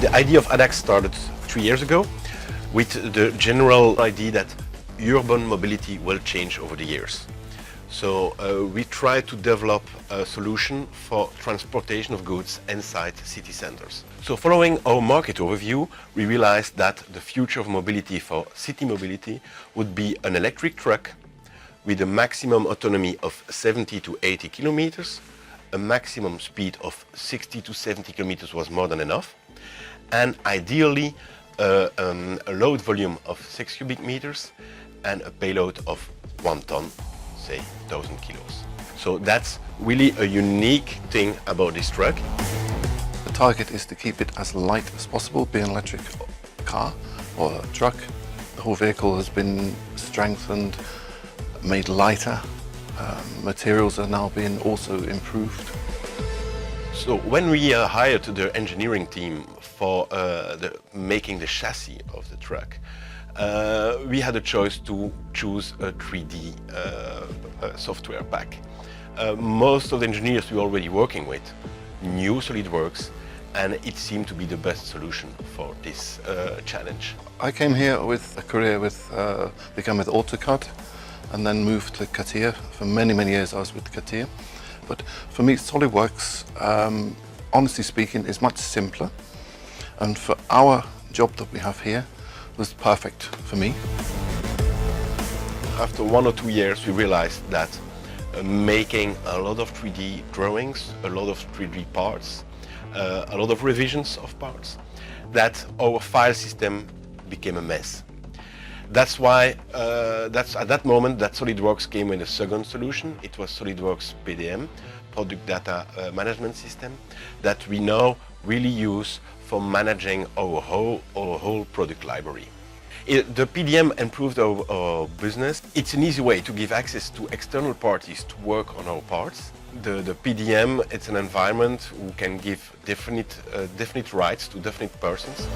The idea of Addax started 3 years ago with the general idea that urban mobility will change over the years. So we try to develop a solution for transportation of goods inside city centers. So following our market overview, we realized that the future of mobility for city mobility would be an electric truck with a maximum autonomy of 70 to 80 kilometers. A maximum speed of 60 to 70 kilometers was more than enough. And ideally a load volume of 6 cubic meters and a payload of 1 ton, say 1,000 kilos. So that's really a unique thing about this truck. The target is to keep it as light as possible, be an electric car or a truck. The whole vehicle has been strengthened, made lighter. Materials are now being also improved. So when we hired the engineering team for making the chassis of the truck, we had a choice to choose a 3D software pack. Most of the engineers we were already working with knew SOLIDWORKS, and it seemed to be the best solution for this challenge. I came here with a career began with AutoCAD and then moved to CATIA. For many years I was with CATIA. But for me, SOLIDWORKS, honestly speaking, is much simpler. And for our job that we have here, was perfect for me. After 1 or 2 years, we realized that making a lot of 3D drawings, a lot of 3D parts, a lot of revisions of parts, that our file system became a mess. That's why, that's at that moment that SOLIDWORKS came with a second solution. It was SOLIDWORKS PDM, Product Data Management System, that we now really use for managing our whole product library. The PDM improved our business. It's an easy way to give access to external parties to work on our parts. The PDM, it's an environment who can give definite rights to definite persons.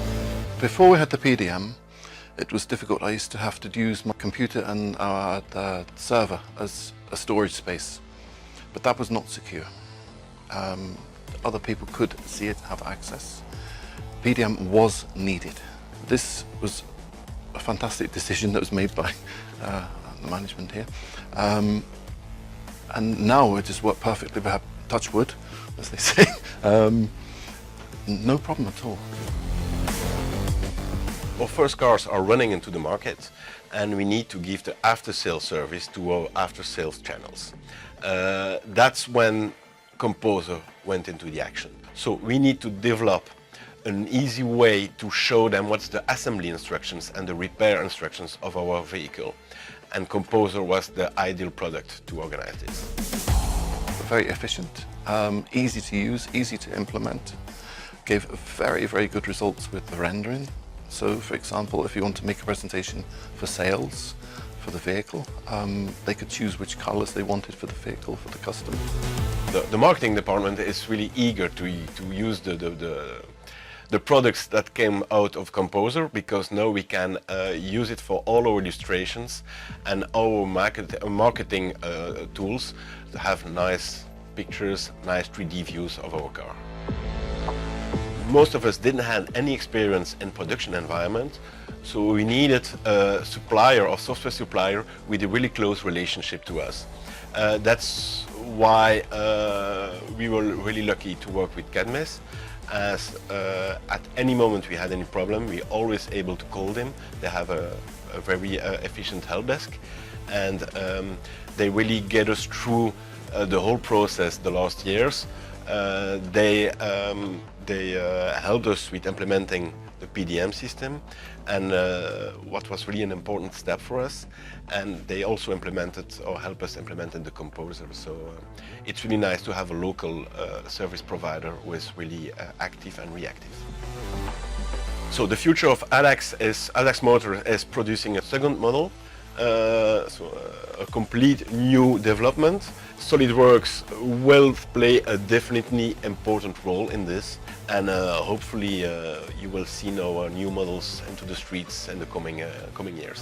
Before we had the PDM, it was difficult. I used to have to use my computer and the server as a storage space, but that was not secure. Other people could see it, have access. PDM was needed. This was a fantastic decision that was made by the management here. And now it just worked perfectly. We have touch wood, as they say. No problem at all. Our first cars are running into the market, and we need to give the after-sales service to our after-sales channels. That's when Composer went into the action. So we need to develop an easy way to show them what's the assembly instructions and the repair instructions of our vehicle. And Composer was the ideal product to organize this. Very efficient, easy to use, easy to implement. Gave very good results with the rendering. So, for example, if you want to make a presentation for sales, for the vehicle, they could choose which colors they wanted for the vehicle, for the customer. The marketing department is really eager to use the products that came out of Composer, because now we can use it for all our illustrations and our marketing tools to have nice pictures, nice 3D views of our car. Most of us didn't have any experience in production environment, so we needed a supplier or software supplier with a really close relationship to us. That's why we were really lucky to work with Cadmes, as at any moment we had any problem, we always able to call them. They have a very efficient help desk, and they really get us through the whole process the last years. They helped us with implementing the PDM system, and what was really an important step for us, and they also implemented or helped us implement the Composer. So it's really nice to have a local service provider who is really active and reactive. So the future of Addax Motors is producing a second model, so a complete new development. SOLIDWORKS will play a definitely important role in this, and hopefully you will see our new models into the streets in the coming years.